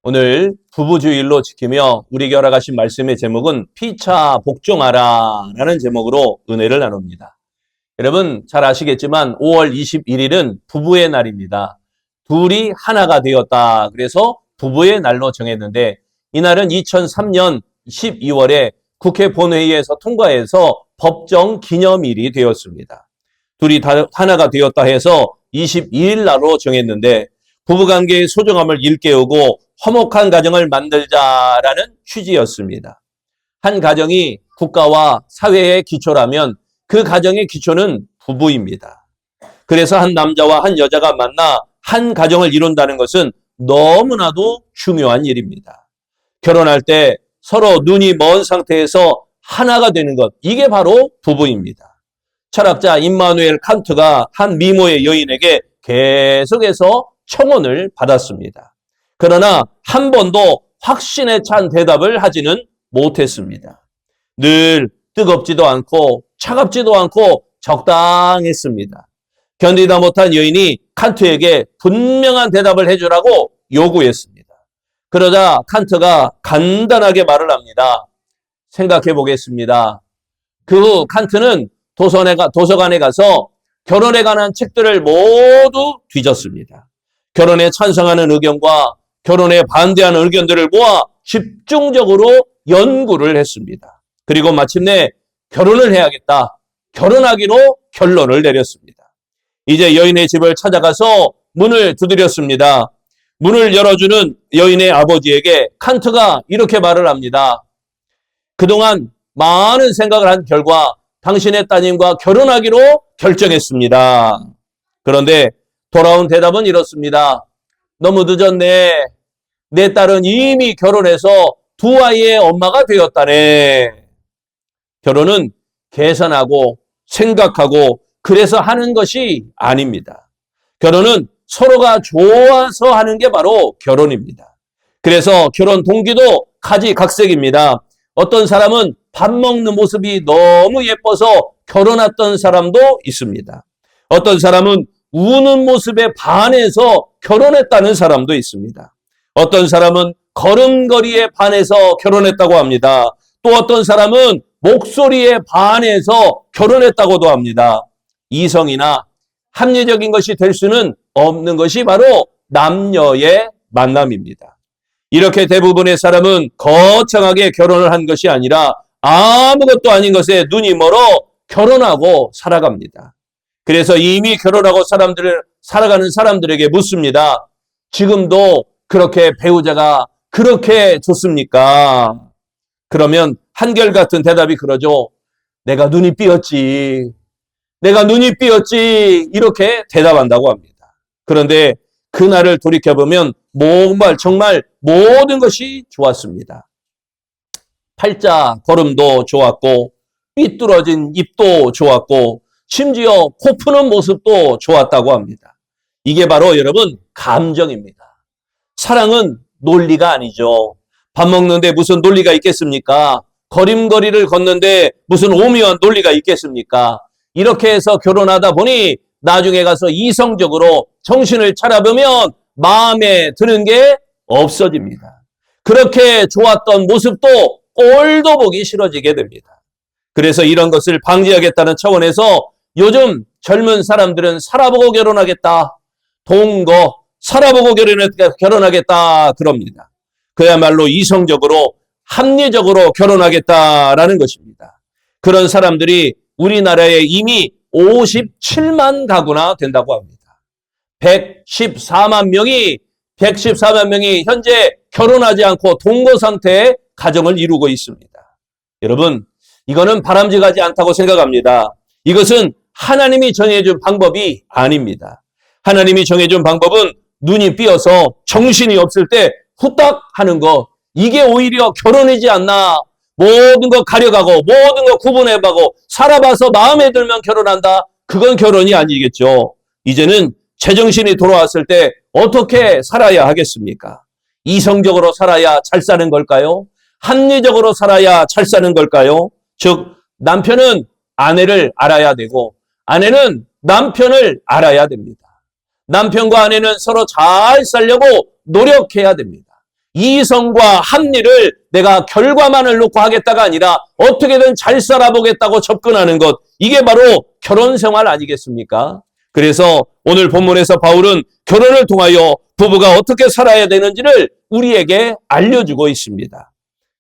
오늘 부부주일로 지키며 우리에게 허락하신 말씀의 제목은 피차 복종하라 라는 제목으로 은혜를 나눕니다. 여러분 잘 아시겠지만 5월 21일은 부부의 날입니다. 둘이 하나가 되었다. 그래서 부부의 날로 정했는데 이날은 2003년 12월에 국회 본회의에서 통과해서 법정 기념일이 되었습니다. 둘이 하나가 되었다 해서 22일 날로 정했는데 부부관계의 소중함을 일깨우고 화목한 가정을 만들자라는 취지였습니다. 한 가정이 국가와 사회의 기초라면 그 가정의 기초는 부부입니다. 그래서 한 남자와 한 여자가 만나 한 가정을 이룬다는 것은 너무나도 중요한 일입니다. 결혼할 때 서로 눈이 먼 상태에서 하나가 되는 것, 이게 바로 부부입니다. 철학자 임마누엘 칸트가 한 미모의 여인에게 계속해서 청혼을 받았습니다. 그러나 한 번도 확신에 찬 대답을 하지는 못했습니다. 늘 뜨겁지도 않고 차갑지도 않고 적당했습니다. 견디다 못한 여인이 칸트에게 분명한 대답을 해주라고 요구했습니다. 그러자 칸트가 간단하게 말을 합니다. 생각해 보겠습니다. 그 후 칸트는 도서관에 가서 결혼에 관한 책들을 모두 뒤졌습니다. 결혼에 찬성하는 의견과 결혼에 반대하는 의견들을 모아 집중적으로 연구를 했습니다. 그리고 마침내 결혼을 해야겠다. 결혼하기로 결론을 내렸습니다. 이제 여인의 집을 찾아가서 문을 두드렸습니다. 문을 열어주는 여인의 아버지에게 칸트가 이렇게 말을 합니다. 그동안 많은 생각을 한 결과 당신의 따님과 결혼하기로 결정했습니다. 그런데 돌아온 대답은 이렇습니다. 너무 늦었네. 내 딸은 이미 결혼해서 두 아이의 엄마가 되었다네. 결혼은 계산하고 생각하고 그래서 하는 것이 아닙니다. 결혼은 서로가 좋아서 하는 게 바로 결혼입니다. 그래서 결혼 동기도 가지각색입니다. 어떤 사람은 밥 먹는 모습이 너무 예뻐서 결혼했던 사람도 있습니다. 어떤 사람은 우는 모습에 반해서 결혼했다는 사람도 있습니다. 어떤 사람은 걸음걸이에 반해서 결혼했다고 합니다. 또 어떤 사람은 목소리에 반해서 결혼했다고도 합니다. 이성이나 합리적인 것이 될 수는 없는 것이 바로 남녀의 만남입니다. 이렇게 대부분의 사람은 거창하게 결혼을 한 것이 아니라 아무것도 아닌 것에 눈이 멀어 결혼하고 살아갑니다. 그래서 이미 결혼하고 살아가는 사람들에게 묻습니다. 지금도 그렇게 배우자가 그렇게 좋습니까? 그러면 한결같은 대답이 그러죠. 내가 눈이 삐었지. 내가 눈이 삐었지. 이렇게 대답한다고 합니다. 그런데 그날을 돌이켜보면 정말 모든 것이 좋았습니다. 팔자 걸음도 좋았고 삐뚤어진 입도 좋았고 심지어 코 푸는 모습도 좋았다고 합니다. 이게 바로 여러분 감정입니다. 사랑은 논리가 아니죠. 밥 먹는데 무슨 논리가 있겠습니까? 걸음걸이를 걷는데 무슨 오묘한 논리가 있겠습니까? 이렇게 해서 결혼하다 보니 나중에 가서 이성적으로 정신을 차려보면 마음에 드는 게 없어집니다. 그렇게 좋았던 모습도 꼴도 보기 싫어지게 됩니다. 그래서 이런 것을 방지하겠다는 차원에서 요즘 젊은 사람들은 살아보고 결혼하겠다. 동거, 살아보고 결혼하겠다. 그럽니다. 그야말로 이성적으로, 합리적으로 결혼하겠다라는 것입니다. 그런 사람들이 우리나라에 이미 57만 가구나 된다고 합니다. 114만 명이 현재 결혼하지 않고 동거 상태의 가정을 이루고 있습니다. 여러분, 이거는 바람직하지 않다고 생각합니다. 이것은 하나님이 정해준 방법이 아닙니다. 하나님이 정해준 방법은 눈이 삐어서 정신이 없을 때 후딱 하는 거, 이게 오히려 결혼이지 않나. 모든 거 가려가고 모든 거 구분해가고 살아봐서 마음에 들면 결혼한다. 그건 결혼이 아니겠죠. 이제는 제정신이 돌아왔을 때 어떻게 살아야 하겠습니까? 이성적으로 살아야 잘 사는 걸까요? 합리적으로 살아야 잘 사는 걸까요? 즉 남편은 아내를 알아야 되고 아내는 남편을 알아야 됩니다. 남편과 아내는 서로 잘 살려고 노력해야 됩니다. 이성과 합리를 내가 결과만을 놓고 하겠다가 아니라 어떻게든 잘 살아보겠다고 접근하는 것, 이게 바로 결혼 생활 아니겠습니까? 그래서 오늘 본문에서 바울은 결혼을 통하여 부부가 어떻게 살아야 되는지를 우리에게 알려주고 있습니다.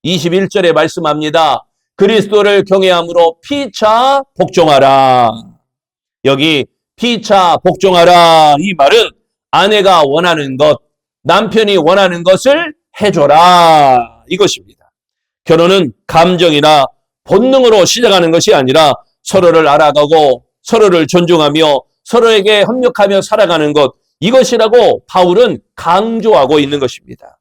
21절에 말씀합니다. 그리스도를 경외함으로 피차 복종하라. 여기 피차 복종하라, 이 말은 아내가 원하는 것, 남편이 원하는 것을 해줘라, 이것입니다. 결혼은 감정이나 본능으로 시작하는 것이 아니라 서로를 알아가고 서로를 존중하며 서로에게 협력하며 살아가는 것, 이것이라고 바울은 강조하고 있는 것입니다.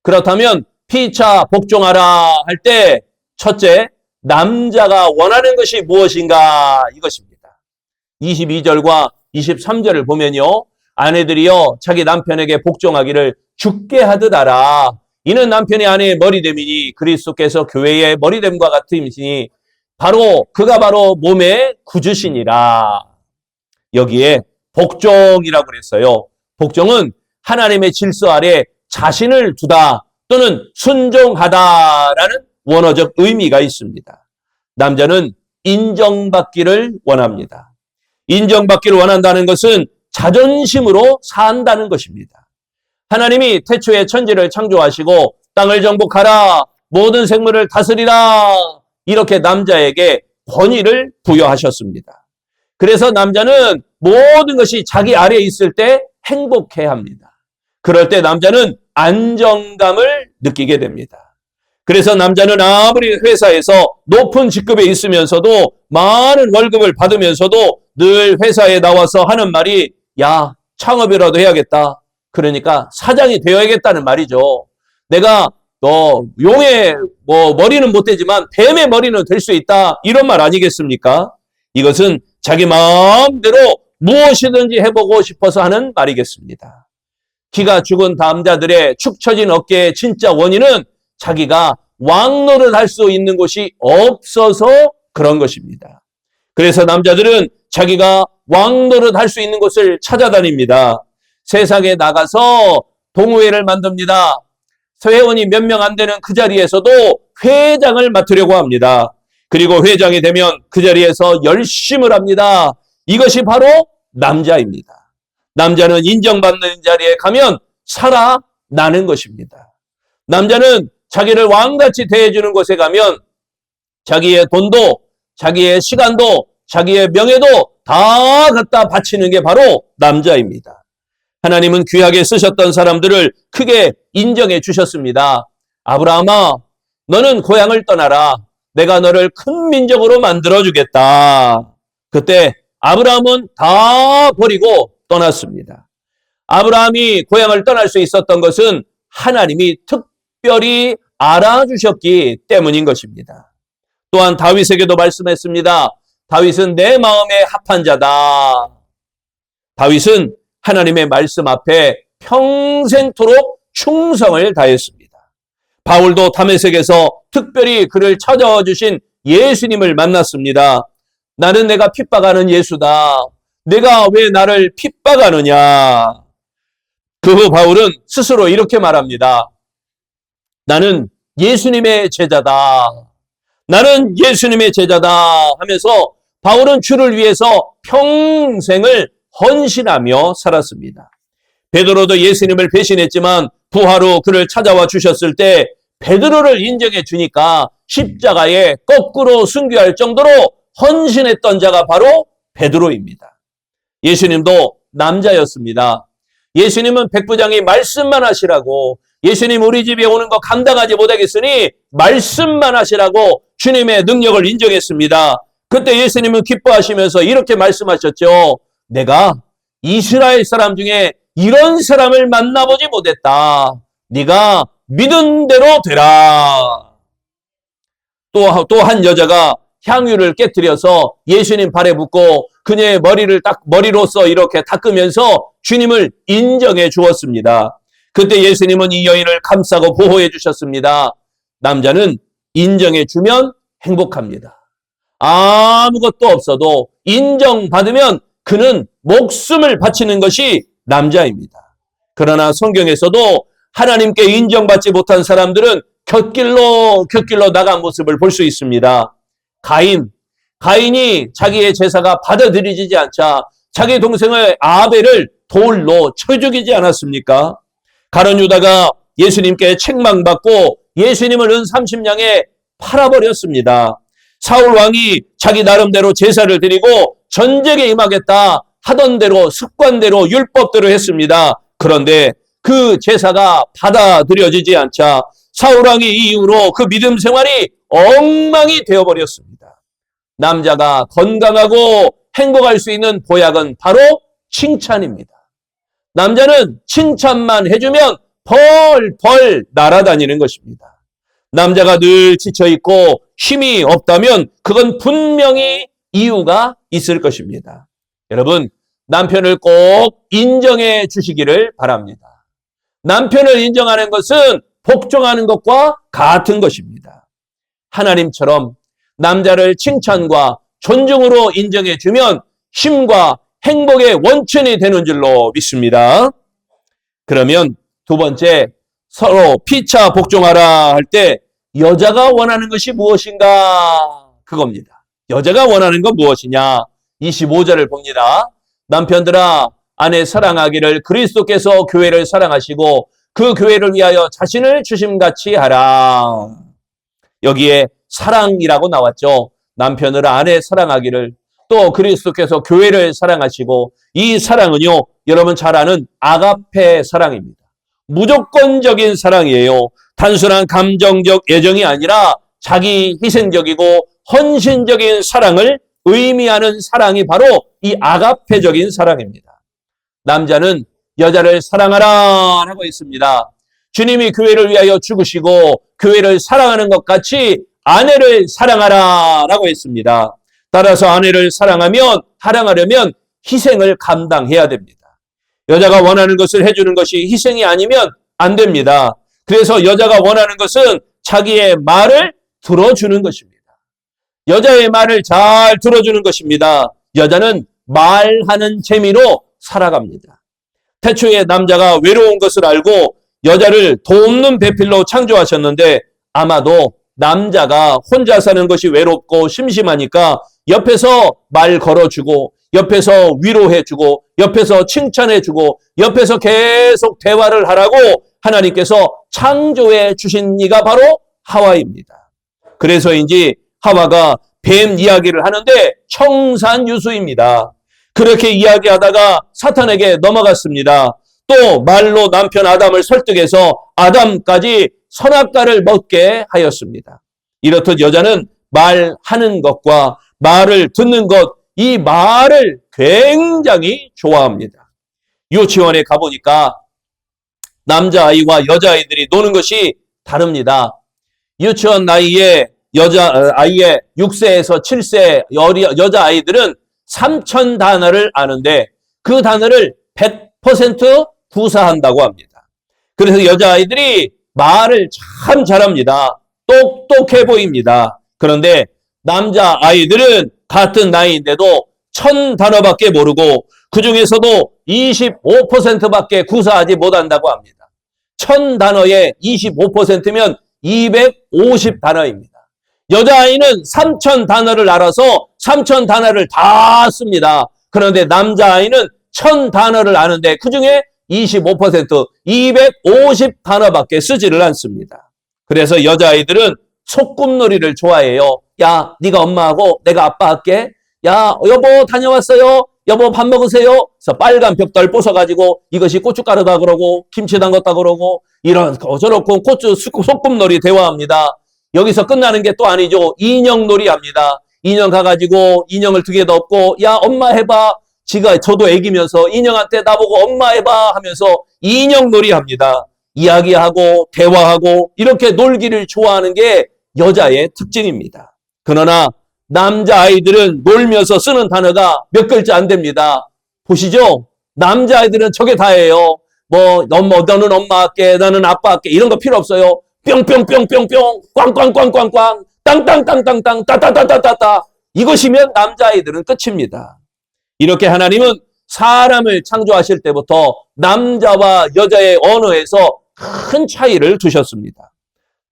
그렇다면 피차 복종하라 할 때 첫째, 남자가 원하는 것이 무엇인가, 이것입니다. 22절과 23절을 보면요, 아내들이여 자기 남편에게 복종하기를 죽게 하듯 하라. 이는 남편이 아내의 머리됨이니 그리스도께서 교회의 머리됨과 같으시니 그가 바로 몸의 구주시니라. 여기에 복종이라고 그랬어요. 복종은 하나님의 질서 아래 자신을 두다 또는 순종하다라는 원어적 의미가 있습니다. 남자는 인정받기를 원합니다. 인정받기를 원한다는 것은 자존심으로 산다는 것입니다. 하나님이 태초에 천지를 창조하시고 땅을 정복하라, 모든 생물을 다스리라, 이렇게 남자에게 권위를 부여하셨습니다. 그래서 남자는 모든 것이 자기 아래에 있을 때 행복해야 합니다. 그럴 때 남자는 안정감을 느끼게 됩니다. 그래서 남자는 아무리 회사에서 높은 직급에 있으면서도 많은 월급을 받으면서도 늘 회사에 나와서 하는 말이, 야, 창업이라도 해야겠다. 그러니까 사장이 되어야겠다는 말이죠. 내가 용의 머리는 못 되지만 뱀의 머리는 될 수 있다, 이런 말 아니겠습니까? 이것은 자기 마음대로 무엇이든지 해보고 싶어서 하는 말이겠습니다. 기가 죽은 남자들의 축 처진 어깨의 진짜 원인은 자기가 왕노를 할 수 있는 곳이 없어서 그런 것입니다. 그래서 남자들은 자기가 왕노릇 할 수 있는 곳을 찾아다닙니다. 세상에 나가서 동호회를 만듭니다. 회원이 몇 명 안 되는 그 자리에서도 회장을 맡으려고 합니다. 그리고 회장이 되면 그 자리에서 열심을 합니다. 이것이 바로 남자입니다. 남자는 인정받는 자리에 가면 살아나는 것입니다. 남자는 자기를 왕같이 대해주는 곳에 가면 자기의 돈도, 자기의 시간도, 자기의 명예도 다 갖다 바치는 게 바로 남자입니다. 하나님은 귀하게 쓰셨던 사람들을 크게 인정해 주셨습니다. 아브라함아, 너는 고향을 떠나라. 내가 너를 큰 민족으로 만들어주겠다. 그때 아브라함은 다 버리고 떠났습니다. 아브라함이 고향을 떠날 수 있었던 것은 하나님이 특별히 알아주셨기 때문인 것입니다. 또한 다윗에게도 말씀했습니다. 다윗은 내 마음에 합한 자다. 다윗은 하나님의 말씀 앞에 평생토록 충성을 다했습니다. 바울도 다메섹에서 특별히 그를 찾아와 주신 예수님을 만났습니다. 나는 내가 핍박하는 예수다. 내가 왜 나를 핍박하느냐? 그 후 바울은 스스로 이렇게 말합니다. 나는 예수님의 제자다. 나는 예수님의 제자다 하면서 바울은 주를 위해서 평생을 헌신하며 살았습니다. 베드로도 예수님을 배신했지만 부활 후 그를 찾아와 주셨을 때 베드로를 인정해 주니까 십자가에 거꾸로 순교할 정도로 헌신했던 자가 바로 베드로입니다. 예수님도 남자였습니다. 예수님은 백부장이 말씀만 하시라고, 예수님 우리 집에 오는 거 감당하지 못하겠으니 말씀만 하시라고 주님의 능력을 인정했습니다. 그때 예수님은 기뻐하시면서 이렇게 말씀하셨죠. 내가 이스라엘 사람 중에 이런 사람을 만나보지 못했다. 네가 믿은 대로 되라. 또 한 여자가 향유를 깨뜨려서 예수님 발에 붓고 그녀의 머리로서 이렇게 닦으면서 주님을 인정해 주었습니다. 그때 예수님은 이 여인을 감싸고 보호해 주셨습니다. 남자는 인정해 주면 행복합니다. 아무것도 없어도 인정받으면 그는 목숨을 바치는 것이 남자입니다. 그러나 성경에서도 하나님께 인정받지 못한 사람들은 곁길로 나간 모습을 볼 수 있습니다. 가인이 자기의 제사가 받아들여지지 않자 자기 동생을 아벨을 돌로 쳐 죽이지 않았습니까? 가룟 유다가 예수님께 책망받고 예수님을 은 30냥에 팔아버렸습니다. 사울 왕이 자기 나름대로 제사를 드리고 전쟁에 임하겠다 하던 대로 습관대로 율법대로 했습니다. 그런데 그 제사가 받아들여지지 않자 사울 왕이 이 이후로 그 믿음 생활이 엉망이 되어버렸습니다. 남자가 건강하고 행복할 수 있는 보약은 바로 칭찬입니다. 남자는 칭찬만 해주면 벌벌 날아다니는 것입니다. 남자가 늘 지쳐있고 힘이 없다면 그건 분명히 이유가 있을 것입니다. 여러분, 남편을 꼭 인정해 주시기를 바랍니다. 남편을 인정하는 것은 복종하는 것과 같은 것입니다. 하나님처럼 남자를 칭찬과 존중으로 인정해 주면 힘과 행복의 원천이 되는 줄로 믿습니다. 그러면 두 번째, 서로 피차 복종하라 할 때 여자가 원하는 것이 무엇인가? 그겁니다. 여자가 원하는 건 무엇이냐? 25절을 봅니다. 남편들아, 아내 사랑하기를 그리스도께서 교회를 사랑하시고 그 교회를 위하여 자신을 주심같이 하라. 여기에 사랑이라고 나왔죠. 남편을 아내 사랑하기를, 또 그리스도께서 교회를 사랑하시고, 이 사랑은요, 여러분 잘 아는 아가페 사랑입니다. 무조건적인 사랑이에요. 단순한 감정적 애정이 아니라 자기 희생적이고 헌신적인 사랑을 의미하는 사랑이 바로 이 아가페적인 사랑입니다. 남자는 여자를 사랑하라 라고 했습니다. 주님이 교회를 위하여 죽으시고 교회를 사랑하는 것 같이 아내를 사랑하라 라고 했습니다. 따라서 아내를 사랑하려면 희생을 감당해야 됩니다. 여자가 원하는 것을 해주는 것이 희생이 아니면 안 됩니다. 그래서 여자가 원하는 것은 자기의 말을 들어주는 것입니다. 여자의 말을 잘 들어주는 것입니다. 여자는 말하는 재미로 살아갑니다. 태초에 남자가 외로운 것을 알고 여자를 돕는 배필로 창조하셨는데 아마도 남자가 혼자 사는 것이 외롭고 심심하니까 옆에서 말 걸어주고 옆에서 위로해주고 옆에서 칭찬해주고 옆에서 계속 대화를 하라고 하나님께서 창조해 주신 이가 바로 하와입니다. 그래서인지 하와가 뱀 이야기를 하는데 청산유수입니다. 그렇게 이야기하다가 사탄에게 넘어갔습니다. 또 말로 남편 아담을 설득해서 아담까지 선악과를 먹게 하였습니다. 이렇듯 여자는 말하는 것과 말을 듣는 것, 이 말을 굉장히 좋아합니다. 유치원에 가보니까 남자아이와 여자아이들이 노는 것이 다릅니다. 유치원 나이에 아이의 6세에서 7세 여자아이들은 3,000 단어를 아는데 그 단어를 100% 구사한다고 합니다. 그래서 여자아이들이 말을 참 잘합니다. 똑똑해 보입니다. 그런데 남자아이들은 같은 나이인데도 1,000 단어밖에 모르고 그 중에서도 25%밖에 구사하지 못한다고 합니다. 1,000 단어의 25%면 250 단어입니다. 여자아이는 3,000 단어를 알아서 3,000 단어를 다 씁니다. 그런데 남자아이는 1,000 단어를 아는데 그중에 25%, 250 단어밖에 쓰지를 않습니다. 그래서 여자아이들은 소꿉놀이를 좋아해요. 야, 네가 엄마하고 내가 아빠 할게. 야, 여보 다녀왔어요. 여보 밥 먹으세요. 그래서 빨간 벽돌 부숴가지고 이것이 고춧가루다 그러고 김치 담궜다 그러고 이런 저렇고 소꿉놀이 대화합니다. 여기서 끝나는 게 또 아니죠. 인형놀이 합니다. 인형 가가지고 인형을 두 개 넣고 야 엄마 해봐. 저도 애기면서 인형한테 나보고 엄마 해봐 하면서 인형놀이 합니다. 이야기하고 대화하고 이렇게 놀기를 좋아하는 게 여자의 특징입니다. 그러나 남자아이들은 놀면서 쓰는 단어가 몇 글자 안 됩니다. 보시죠? 남자아이들은 저게 다예요. 너는 엄마 할게, 나는 아빠 할게 이런 거 필요 없어요. 뿅뿅뿅뿅뿅 꽝꽝꽝꽝꽝 땅땅땅땅땅 따따따따따따 이것이면 남자아이들은 끝입니다. 이렇게 하나님은 사람을 창조하실 때부터 남자와 여자의 언어에서 큰 차이를 두셨습니다.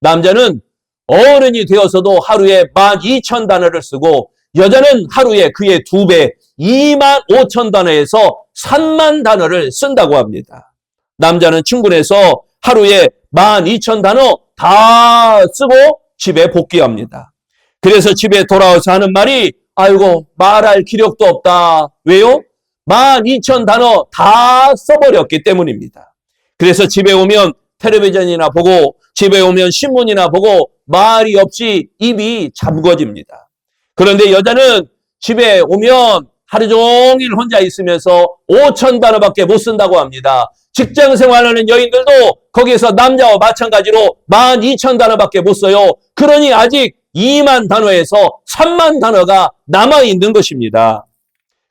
남자는 어른이 되어서도 하루에 12,000단어를 쓰고 여자는 하루에 그의 2배 25,000단어에서 30,000단어를 쓴다고 합니다. 남자는 친구에서 하루에 12,000단어 다 쓰고 집에 복귀합니다. 그래서 집에 돌아와서 하는 말이 아이고 말할 기력도 없다. 왜요? 12,000단어 다 써버렸기 때문입니다. 그래서 집에 오면 텔레비전이나 보고 집에 오면 신문이나 보고 말이 없이 입이 잠궈집니다. 그런데 여자는 집에 오면 하루 종일 혼자 있으면서 5,000단어밖에 못 쓴다고 합니다. 직장 생활하는 여인들도 거기에서 남자와 마찬가지로 12,000단어밖에 못 써요. 그러니 아직 2만 단어에서 3만 단어가 남아있는 것입니다.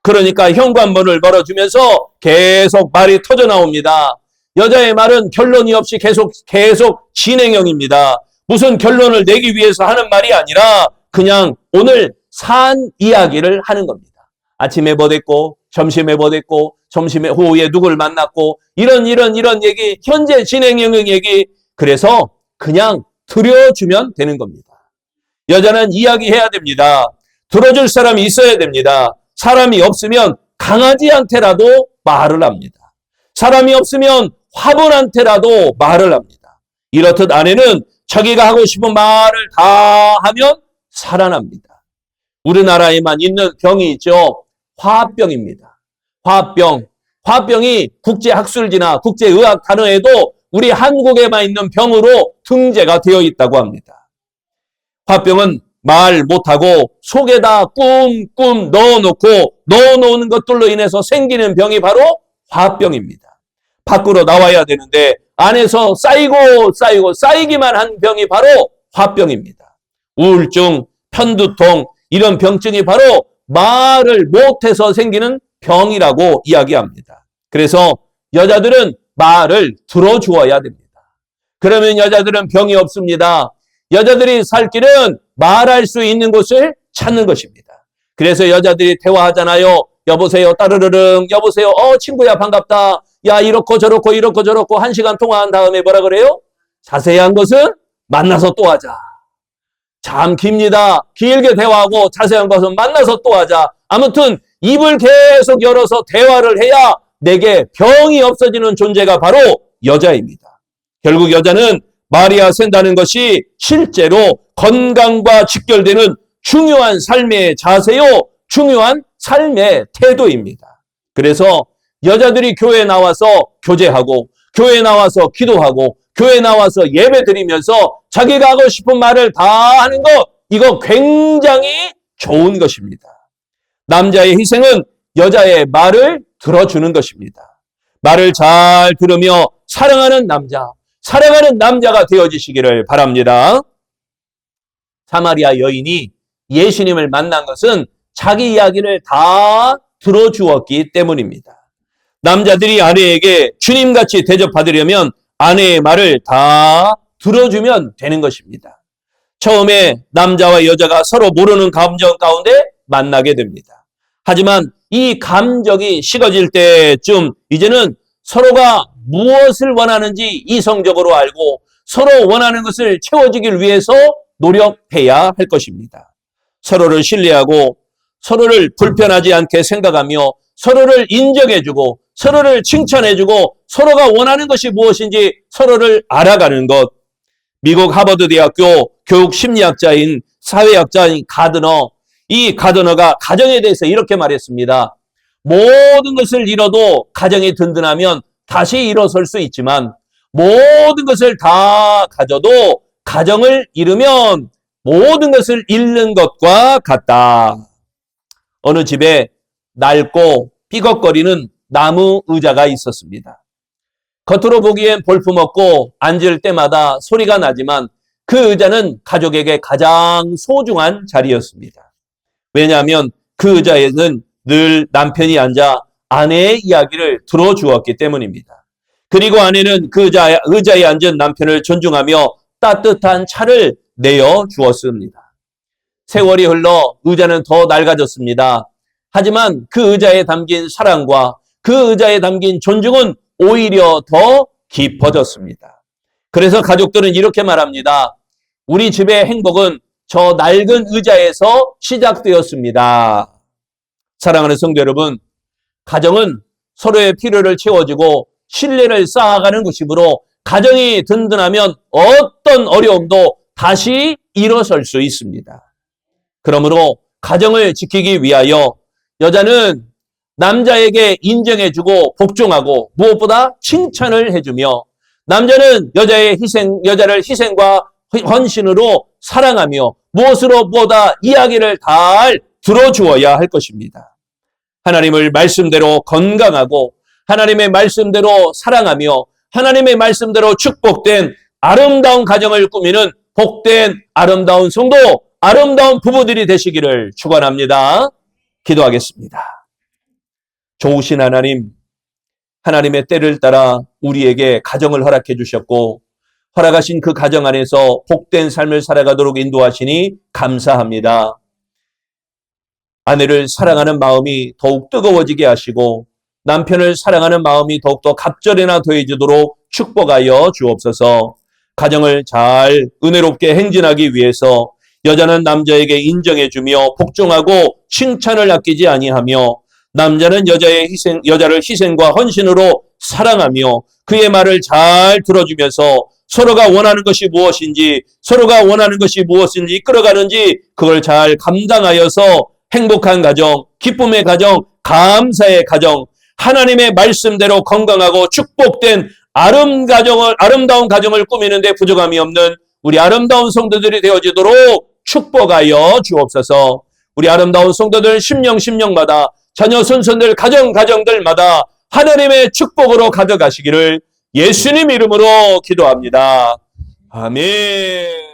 그러니까 현관문을 걸어주면서 계속 말이 터져나옵니다. 여자의 말은 결론이 없이 계속 진행형입니다. 무슨 결론을 내기 위해서 하는 말이 아니라 그냥 오늘 산 이야기를 하는 겁니다. 아침에 뭐 됐고, 점심에 뭐 됐고, 점심에 오후에 누굴 만났고, 이런 얘기, 현재 진행형 얘기. 그래서 그냥 들려주면 되는 겁니다. 여자는 이야기해야 됩니다. 들어줄 사람이 있어야 됩니다. 사람이 없으면 강아지한테라도 말을 합니다. 사람이 없으면 화분한테라도 말을 합니다. 이렇듯 아내는 자기가 하고 싶은 말을 다 하면 살아납니다. 우리나라에만 있는 병이 있죠. 화병입니다. 화병이 국제학술지나 국제의학 단어에도 우리 한국에만 있는 병으로 등재가 되어 있다고 합니다. 화병은 말 못하고 속에다 꿈 넣어놓는 것들로 인해서 생기는 병이 바로 화병입니다. 밖으로 나와야 되는데 안에서 쌓이기만 한 병이 바로 화병입니다. 우울증, 편두통 이런 병증이 바로 말을 못해서 생기는 병이라고 이야기합니다. 그래서 여자들은 말을 들어주어야 됩니다. 그러면 여자들은 병이 없습니다. 여자들이 살 길은 말할 수 있는 곳을 찾는 것입니다. 그래서 여자들이 대화하잖아요. 여보세요, 따르르릉, 여보세요, 친구야, 반갑다. 야, 이렇고 저렇고 1시간 통화한 다음에 뭐라 그래요? 자세한 것은 만나서 또 하자. 참 깁니다. 길게 대화하고 자세한 것은 만나서 또 하자. 아무튼 입을 계속 열어서 대화를 해야 내게 병이 없어지는 존재가 바로 여자입니다. 결국 여자는 말이야 센다는 것이 실제로 건강과 직결되는 중요한 삶의 자세요. 중요한 삶의 태도입니다. 그래서 여자들이 교회에 나와서 교제하고 교회에 나와서 기도하고 교회에 나와서 예배 드리면서 자기가 하고 싶은 말을 다 하는 것, 이거 굉장히 좋은 것입니다. 남자의 희생은 여자의 말을 들어주는 것입니다. 말을 잘 들으며 사랑하는 남자가 되어지시기를 바랍니다. 사마리아 여인이 예수님을 만난 것은 자기 이야기를 다 들어주었기 때문입니다. 남자들이 아내에게 주님같이 대접받으려면 아내의 말을 다 들어주면 되는 것입니다. 처음에 남자와 여자가 서로 모르는 감정 가운데 만나게 됩니다. 하지만 이 감정이 식어질 때쯤 이제는 서로가 무엇을 원하는지 이성적으로 알고 서로 원하는 것을 채워주길 위해서 노력해야 할 것입니다. 서로를 신뢰하고 서로를 불편하지 않게 생각하며 서로를 인정해주고 서로를 칭찬해주고 서로가 원하는 것이 무엇인지 서로를 알아가는 것. 미국 하버드 대학교 교육 심리학자인 사회학자인 가드너, 이 가드너가 가정에 대해서 이렇게 말했습니다. 모든 것을 잃어도 가정이 든든하면 다시 일어설 수 있지만 모든 것을 다 가져도 가정을 잃으면 모든 것을 잃는 것과 같다. 어느 집에 낡고 삐걱거리는 나무 의자가 있었습니다. 겉으로 보기엔 볼품없고 앉을 때마다 소리가 나지만 그 의자는 가족에게 가장 소중한 자리였습니다. 왜냐하면 그 의자에는 늘 남편이 앉아 아내의 이야기를 들어주었기 때문입니다. 그리고 아내는 그 의자에 앉은 남편을 존중하며 따뜻한 차를 내어주었습니다. 세월이 흘러 의자는 더 낡아졌습니다. 하지만 그 의자에 담긴 사랑과 그 의자에 담긴 존중은 오히려 더 깊어졌습니다. 그래서 가족들은 이렇게 말합니다. 우리 집의 행복은 저 낡은 의자에서 시작되었습니다. 사랑하는 성도 여러분, 가정은 서로의 필요를 채워주고 신뢰를 쌓아가는 것이므로 가정이 든든하면 어떤 어려움도 다시 일어설 수 있습니다. 그러므로 가정을 지키기 위하여 여자는 남자에게 인정해주고 복종하고 무엇보다 칭찬을 해주며 남자는 여자를 희생과 헌신으로 사랑하며 무엇으로보다 이야기를 잘 들어주어야 할 것입니다. 하나님을 말씀대로 건강하고 하나님의 말씀대로 사랑하며 하나님의 말씀대로 축복된 아름다운 가정을 꾸미는 복된 아름다운 성도, 아름다운 부부들이 되시기를 축원합니다. 기도하겠습니다. 좋으신 하나님, 하나님의 때를 따라 우리에게 가정을 허락해 주셨고 허락하신 그 가정 안에서 복된 삶을 살아가도록 인도하시니 감사합니다. 아내를 사랑하는 마음이 더욱 뜨거워지게 하시고 남편을 사랑하는 마음이 더욱더 갑절에나 더해지도록 축복하여 주옵소서. 가정을 잘 은혜롭게 행진하기 위해서 여자는 남자에게 인정해주며 복종하고 칭찬을 아끼지 아니하며 남자는 여자를 희생과 헌신으로 사랑하며 그의 말을 잘 들어주면서 서로가 원하는 것이 무엇인지 이끌어가는지 그걸 잘 감당하여서 행복한 가정, 기쁨의 가정, 감사의 가정, 하나님의 말씀대로 건강하고 축복된 아름다운 가정을 꾸미는데 부족함이 없는 우리 아름다운 성도들이 되어지도록 축복하여 주옵소서. 우리 아름다운 성도들 심령마다 자녀 손손들 가정들마다 하나님의 축복으로 가득하시기를 예수님 이름으로 기도합니다. 아멘.